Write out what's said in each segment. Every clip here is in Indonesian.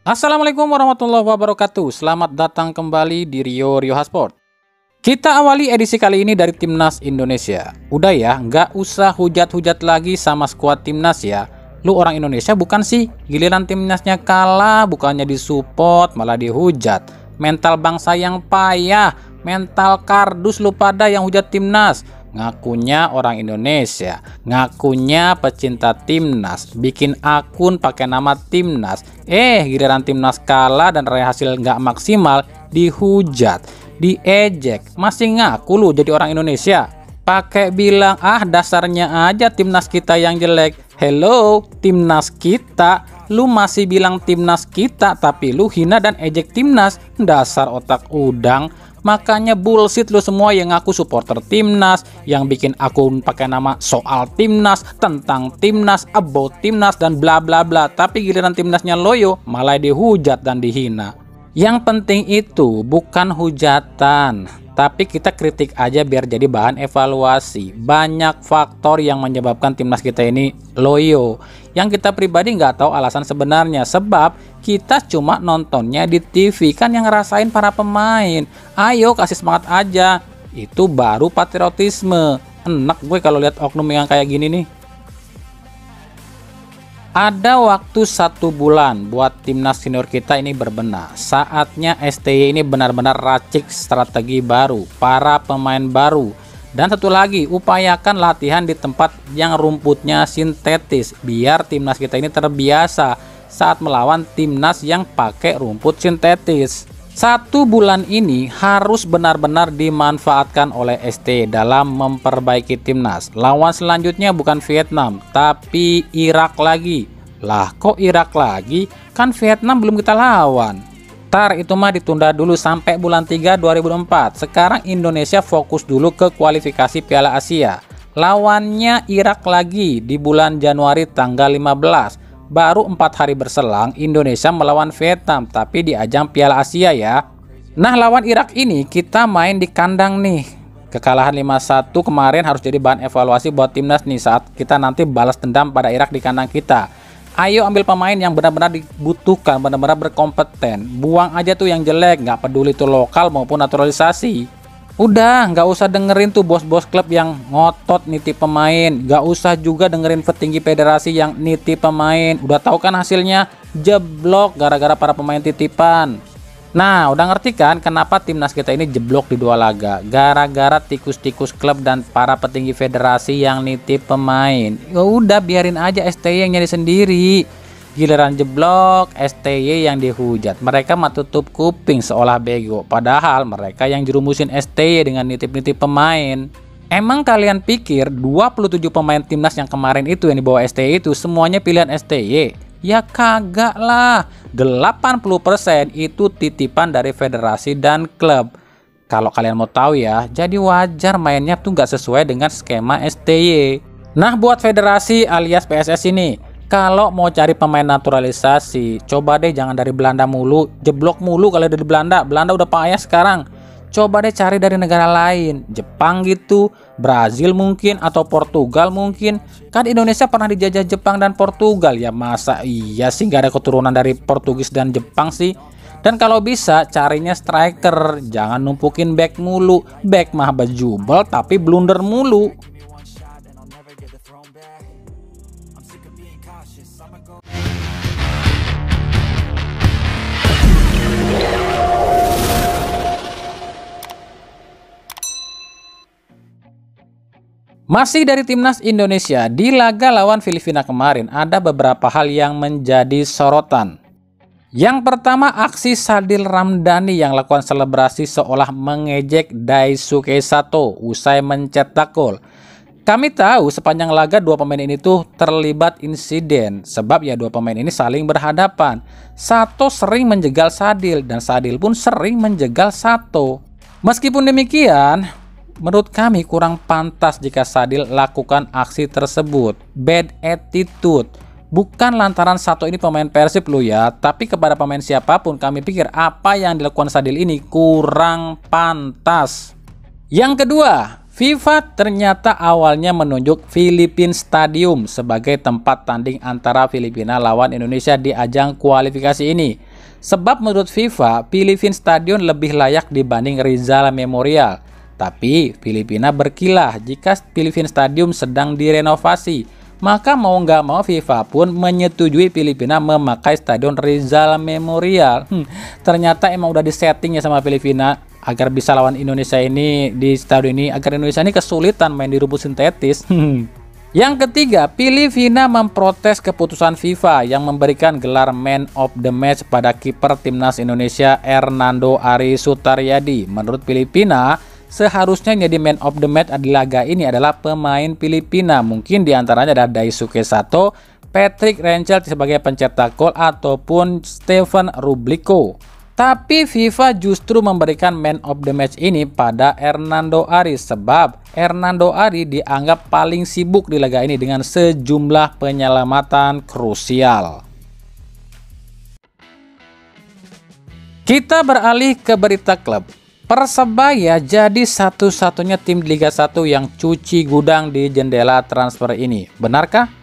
Assalamualaikum warahmatullahi wabarakatuh. Selamat datang kembali di Rio Sport. Kita awali edisi kali ini dari Timnas Indonesia. Udah ya, nggak usah hujat-hujat lagi sama skuad Timnas ya. Lu orang Indonesia bukan sih? Giliran Timnasnya kalah, bukannya disupport, malah dihujat. Mental bangsa yang payah, mental kardus lu pada yang hujat Timnas. Ngakunya orang Indonesia, ngakunya pecinta Timnas, bikin akun pakai nama Timnas. Giliran Timnas kalah dan raih hasil nggak maksimal, dihujat, diejek. Masih ngaku lu jadi orang Indonesia? Pakai bilang, dasarnya aja Timnas kita yang jelek. Hello, Timnas kita. Lu masih bilang Timnas kita, tapi lu hina dan ejek Timnas. Dasar otak udang. Makanya bullshit lu semua yang ngaku supporter Timnas, yang bikin akun pakai nama soal Timnas, tentang Timnas, about Timnas, dan bla bla bla. Tapi giliran Timnasnya loyo, malah dihujat dan dihina. Yang penting itu bukan hujatan, tapi kita kritik aja biar jadi bahan evaluasi. Banyak faktor yang menyebabkan Timnas kita ini loyo, yang kita pribadi nggak tahu alasan sebenarnya, sebab kita cuma nontonnya di TV, kan yang ngerasain para pemain. Ayo kasih semangat aja, itu baru patriotisme. Enak gue kalau lihat oknum yang kayak gini nih. Ada waktu 1 bulan buat Timnas senior kita ini berbenah. Saatnya STY ini benar-benar racik strategi baru, para pemain baru. Dan satu lagi, upayakan latihan di tempat yang rumputnya sintetis, biar Timnas kita ini terbiasa saat melawan Timnas yang pakai rumput sintetis. 1 bulan ini harus benar-benar dimanfaatkan oleh STY dalam memperbaiki Timnas. Lawan selanjutnya bukan Vietnam, tapi Irak lagi. Lah kok Irak lagi? Kan Vietnam belum kita lawan. Ntar itu mah ditunda dulu sampai bulan 3 2024. Sekarang Indonesia fokus dulu ke kualifikasi Piala Asia. Lawannya Irak lagi di bulan Januari tanggal 15. Baru 4 hari berselang Indonesia melawan Vietnam, tapi di ajang Piala Asia ya. Nah, lawan Irak ini kita main di kandang nih. Kekalahan 5-1 kemarin harus jadi bahan evaluasi buat Timnas nih saat kita nanti balas dendam pada Irak di kandang kita. Ayo ambil pemain yang benar-benar dibutuhkan, benar-benar berkompeten. Buang aja tuh yang jelek, nggak peduli itu lokal maupun naturalisasi. Udah, nggak usah dengerin tuh bos-bos klub yang ngotot nitip pemain. Nggak usah juga dengerin petinggi federasi yang nitip pemain. Udah tahu kan hasilnya? Jeblok gara-gara para pemain titipan. Nah, udah ngerti kan kenapa Timnas kita ini jeblok di 2 laga? Gara-gara tikus-tikus klub dan para petinggi federasi yang nitip pemain. Ya udah, biarin aja STY yang nyari sendiri. Giliran jeblok, STY yang dihujat. Mereka mah tutup kuping seolah bego. Padahal mereka yang jerumusin STY dengan nitip-nitip pemain. Emang kalian pikir 27 pemain Timnas yang kemarin itu yang dibawa STY itu semuanya pilihan STY? Ya kagak lah. 80% itu titipan dari federasi dan klub. Kalau kalian mau tahu ya, jadi wajar mainnya tuh nggak sesuai dengan skema STY. Nah, buat federasi alias PSS ini, kalau mau cari pemain naturalisasi, coba deh jangan dari Belanda mulu, jeblok mulu kalau dari Belanda. Belanda udah payah sekarang. Coba deh cari dari negara lain, Jepang gitu, Brazil mungkin, atau Portugal mungkin. Kan Indonesia pernah dijajah Jepang dan Portugal ya, masa iya sih nggak ada keturunan dari Portugis dan Jepang sih. Dan kalau bisa carinya striker, jangan numpukin back mulu. Back mah bejubel tapi blunder mulu. Masih dari Timnas Indonesia, di laga lawan Filipina kemarin ada beberapa hal yang menjadi sorotan. Yang pertama, aksi Sadil Ramdhani yang lakukan selebrasi seolah mengejek Daisuke Sato usai mencetak gol. Kami tahu sepanjang laga 2 pemain ini tuh terlibat insiden, sebab ya 2 pemain ini saling berhadapan. Sato sering menjegal Sadil dan Sadil pun sering menjegal Sato. Meskipun demikian, menurut kami kurang pantas jika Sadil lakukan aksi tersebut. Bad attitude. Bukan lantaran Sato ini pemain Persib lu ya, tapi kepada pemain siapapun kami pikir apa yang dilakukan Sadil ini kurang pantas. Yang kedua, FIFA ternyata awalnya menunjuk Philippine Stadium sebagai tempat tanding antara Filipina lawan Indonesia di ajang kualifikasi ini. Sebab menurut FIFA, Philippine Stadium lebih layak dibanding Rizal Memorial. Tapi Filipina berkilah jika Philippine Stadium sedang direnovasi. Maka mau nggak mau FIFA pun menyetujui Filipina memakai Stadion Rizal Memorial. Ternyata emang udah disetting ya sama Filipina agar bisa lawan Indonesia ini di stadion ini, agar Indonesia ini kesulitan main di rumput sintetis. Yang ketiga, Filipina memprotes keputusan FIFA yang memberikan gelar Man of the Match pada kiper timnas Indonesia Hernando Ari Sutaryadi. Menurut Filipina, seharusnya jadi Man of the Match di laga ini adalah pemain Filipina. Mungkin diantaranya ada Daisuke Sato, Patrick Rangel sebagai pencetak gol, ataupun Stephen Rublico. Tapi FIFA justru memberikan Man of the Match ini pada Hernando Ari sebab Hernando Ari dianggap paling sibuk di laga ini dengan sejumlah penyelamatan krusial. Kita beralih ke berita klub. Persebaya jadi satu-satunya tim Liga 1 yang cuci gudang di jendela transfer ini. Benarkah?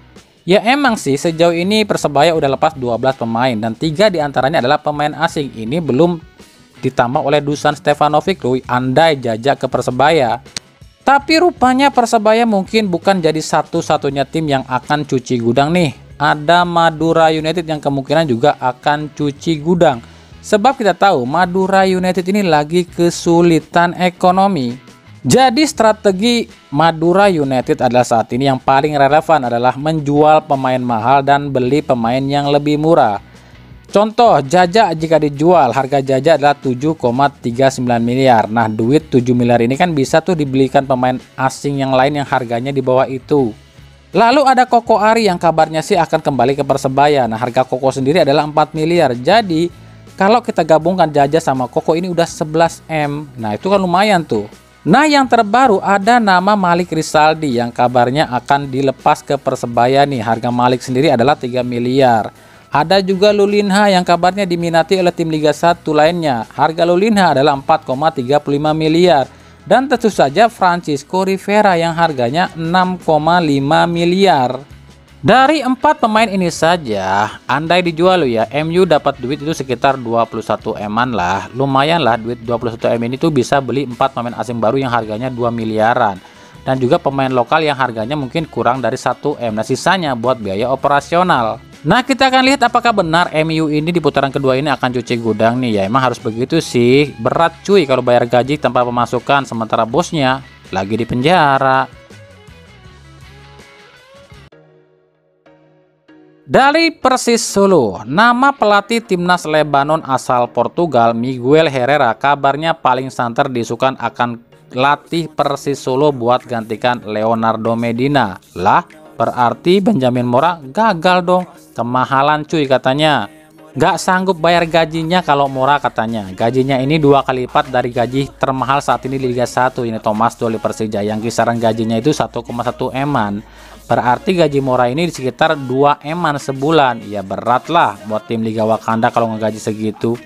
Ya emang sih, sejauh ini Persebaya udah lepas 12 pemain dan 3 diantaranya adalah pemain asing. Ini belum ditambah oleh Dusan Stefanovic loh, andai jajak ke Persebaya. Tapi rupanya Persebaya mungkin bukan jadi satu-satunya tim yang akan cuci gudang nih. Ada Madura United yang kemungkinan juga akan cuci gudang. Sebab kita tahu Madura United ini lagi kesulitan ekonomi. Jadi strategi Madura United adalah saat ini yang paling relevan adalah menjual pemain mahal dan beli pemain yang lebih murah. Contoh, Jaja jika dijual, harga Jaja adalah 7,39 miliar. Nah, duit 7 miliar ini kan bisa tuh dibelikan pemain asing yang lain yang harganya di bawah itu. Lalu ada Koko Ari yang kabarnya sih akan kembali ke Persebaya. Nah, harga Koko sendiri adalah 4 miliar. Jadi, kalau kita gabungkan Jaja sama Koko ini udah 11 M. Nah, itu kan lumayan tuh. Nah, yang terbaru ada nama Malik Rizaldi yang kabarnya akan dilepas ke Persebaya nih. Harga Malik sendiri adalah 3 miliar. Ada juga Lulinha yang kabarnya diminati oleh tim Liga 1 lainnya. Harga Lulinha adalah 4,35 miliar. Dan tentu saja Francisco Rivera yang harganya 6,5 miliar. Dari 4 pemain ini saja, andai dijual lo ya, MU dapat duit itu sekitar 21 M-an lah. Lumayan lah, duit 21 M ini tuh bisa beli 4 pemain asing baru yang harganya 2 miliaran. Dan juga pemain lokal yang harganya mungkin kurang dari 1 M. Nah, sisanya buat biaya operasional. Nah, kita akan lihat apakah benar MU ini di putaran kedua ini akan cuci gudang nih. Ya emang harus begitu sih. Berat cuy kalau bayar gaji tanpa pemasukan sementara bosnya lagi di penjara. Dari Persis Solo, nama pelatih timnas Lebanon asal Portugal Miguel Herrera kabarnya paling santer diisukan akan latih Persis Solo buat gantikan Leonardo Medina. Lah, berarti Benjamin Mora gagal dong, kemahalan cuy katanya. Gak sanggup bayar gajinya kalau Mora katanya. Gajinya ini 2 kali lipat dari gaji termahal saat ini di Liga 1. Ini Thomas Doll Persija yang kisaran gajinya itu 1,1 M-an. Berarti gaji Mora ini di sekitar 2 M-an sebulan. Ya berat lah buat tim Liga Wakanda kalau ngegaji segitu.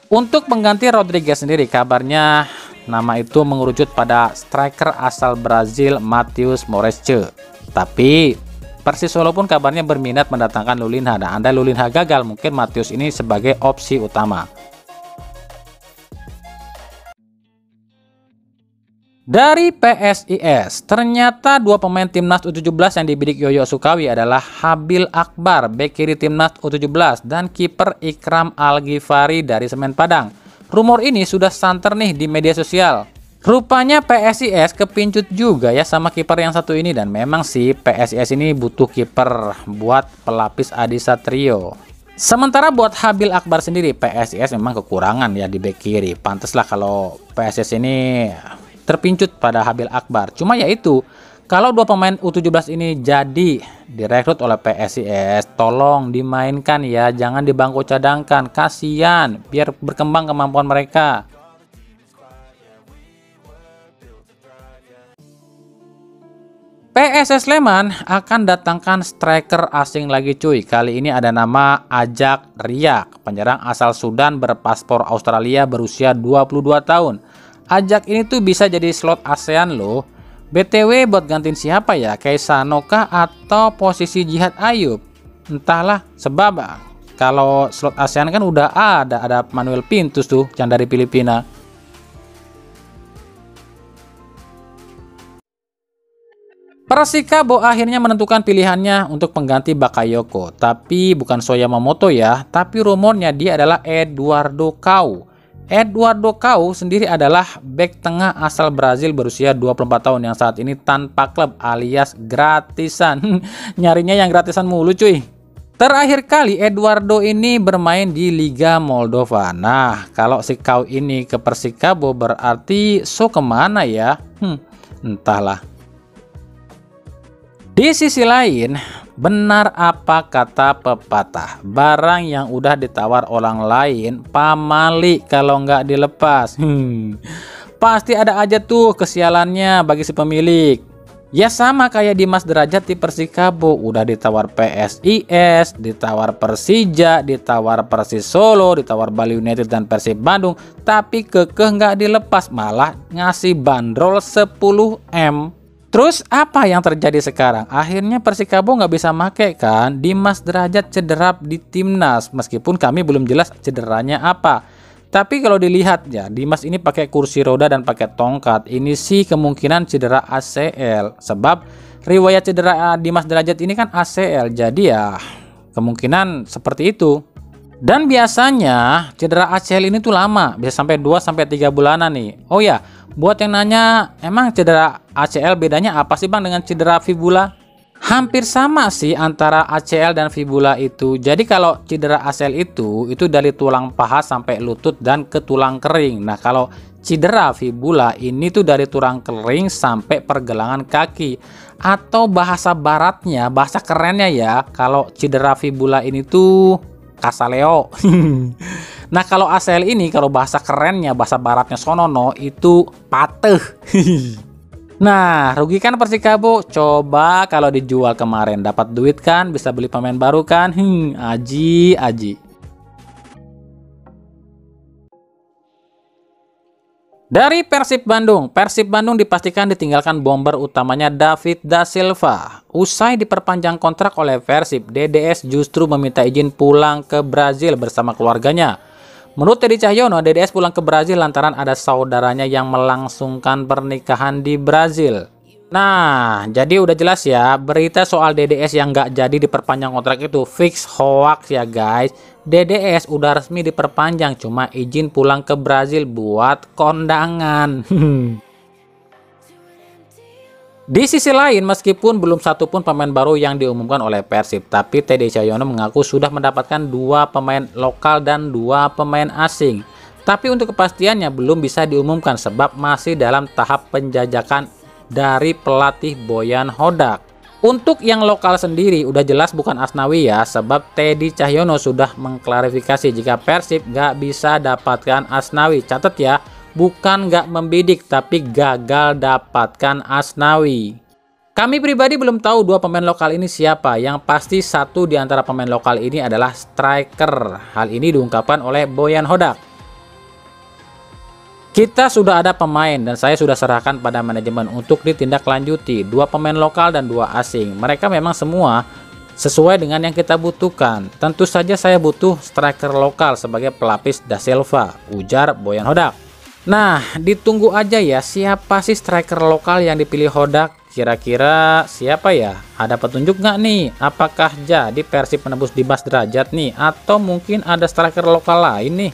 Untuk pengganti Rodriguez sendiri kabarnya nama itu mengerucut pada striker asal Brazil Matheus Moresce. Tapi Persis Solo pun kabarnya berminat mendatangkan Lulinha. Dan andai Lulinha gagal, mungkin Matheus ini sebagai opsi utama. Dari PSIS, ternyata 2 pemain timnas U17 yang dibidik Yoyo Sukawi adalah Habil Akbar, bek kiri timnas U17, dan kiper Ikram Al-Ghifari dari Semen Padang. Rumor ini sudah santer nih di media sosial. Rupanya PSIS kepincut juga ya sama kiper yang satu ini, dan memang sih PSIS ini butuh kiper buat pelapis Adi Satrio. Sementara buat Habil Akbar sendiri, PSIS memang kekurangan ya di bek kiri. Pantaslah kalau PSIS ini terpincut pada Habil Akbar. Cuma ya itu, kalau 2 pemain U17 ini jadi direkrut oleh PSIS, tolong dimainkan ya, jangan dibangku cadangkan, kasihan, biar berkembang kemampuan mereka. PSS Sleman akan datangkan striker asing lagi cuy. Kali ini ada nama Ajak Riak, penyerang asal Sudan berpaspor Australia berusia 22 tahun. Ajak ini tuh bisa jadi slot ASEAN loh. BTW buat gantiin siapa ya? Kaisano kah atau posisi Jihad Ayub? Entahlah, sebab Kalau slot ASEAN kan udah ada Manuel Pintus tuh yang dari Filipina. Persikabo akhirnya menentukan pilihannya untuk pengganti Bakayoko, tapi bukan Sho Yamamoto ya, tapi rumornya dia adalah Eduardo Cau. Eduardo Cau sendiri adalah bek tengah asal Brazil berusia 24 tahun yang saat ini tanpa klub alias gratisan. Nyarinya yang gratisan mulu cuy. Terakhir kali Eduardo ini bermain di Liga Moldova. Nah, kalau si Cau ini ke Persikabo berarti Sho kemana ya? Entahlah. Di sisi lain, benar apa kata pepatah, barang yang udah ditawar orang lain pamali kalau nggak dilepas. Pasti ada aja tuh kesialannya bagi si pemilik. Ya sama kayak Dimas Derajat di Persikabo, udah ditawar PSIS, ditawar Persija, ditawar Persis Solo, ditawar Bali United dan Persib Bandung, tapi kekeh nggak dilepas, malah ngasih bandrol 10M. Terus apa yang terjadi sekarang? Akhirnya Persikabo nggak bisa make kan? Dimas Derajat cedera di timnas, meskipun kami belum jelas cederanya apa. Tapi kalau dilihat ya, Dimas ini pakai kursi roda dan pakai tongkat. Ini sih kemungkinan cedera ACL. Sebab riwayat cedera Dimas Derajat ini kan ACL. Jadi ya kemungkinan seperti itu. Dan biasanya cedera ACL ini tuh lama, bisa sampai 2-3 bulanan nih. Oh ya, buat yang nanya, emang cedera ACL bedanya apa sih bang dengan cedera fibula? Hampir sama sih antara ACL dan fibula itu. Jadi kalau cedera ACL itu dari tulang paha sampai lutut dan ke tulang kering. Nah kalau cedera fibula ini tuh dari tulang kering sampai pergelangan kaki. Atau bahasa baratnya, bahasa kerennya ya, kalau cedera fibula ini tuh kasaleo. Nah kalau ACL ini, kalau bahasa kerennya, bahasa baratnya sonono, itu pateh. Nah rugi kan Persikabo? Coba kalau dijual kemarin dapat duit kan, bisa beli pemain baru kan. Aji. Dari Persib Bandung dipastikan ditinggalkan bomber utamanya David da Silva. Usai diperpanjang kontrak oleh Persib, DDS justru meminta izin pulang ke Brazil bersama keluarganya. Menurut Teddy Cahyono, DDS pulang ke Brazil lantaran ada saudaranya yang melangsungkan pernikahan di Brazil. Nah, jadi udah jelas ya, berita soal DDS yang nggak jadi diperpanjang kontrak itu fix hoax ya guys. DDS udah resmi diperpanjang, cuma izin pulang ke Brazil buat kondangan. Di sisi lain, meskipun belum satupun pemain baru yang diumumkan oleh Persib, tapi Teddy Cahyono mengaku sudah mendapatkan 2 pemain lokal dan 2 pemain asing. Tapi untuk kepastiannya belum bisa diumumkan sebab masih dalam tahap penjajakan dari pelatih Boyan Hodak. Untuk yang lokal sendiri udah jelas bukan Asnawi ya, sebab Teddy Cahyono sudah mengklarifikasi jika Persib nggak bisa dapatkan Asnawi. Catat ya, bukan nggak membidik tapi gagal dapatkan Asnawi. Kami pribadi belum tahu 2 pemain lokal ini siapa. Yang pasti satu di antara pemain lokal ini adalah striker. Hal ini diungkapkan oleh Boyan Hodak. Kita sudah ada pemain dan saya sudah serahkan pada manajemen untuk ditindaklanjuti. 2 pemain lokal dan 2 asing. Mereka memang semua sesuai dengan yang kita butuhkan. Tentu saja saya butuh striker lokal sebagai pelapis da Silva, ujar Boyan Hodak. Nah, ditunggu aja ya siapa sih striker lokal yang dipilih Hodak. Kira-kira siapa ya? Ada petunjuk nggak nih? Apakah jadi Persib menembus Dimas Derajat nih? Atau mungkin ada striker lokal lain nih?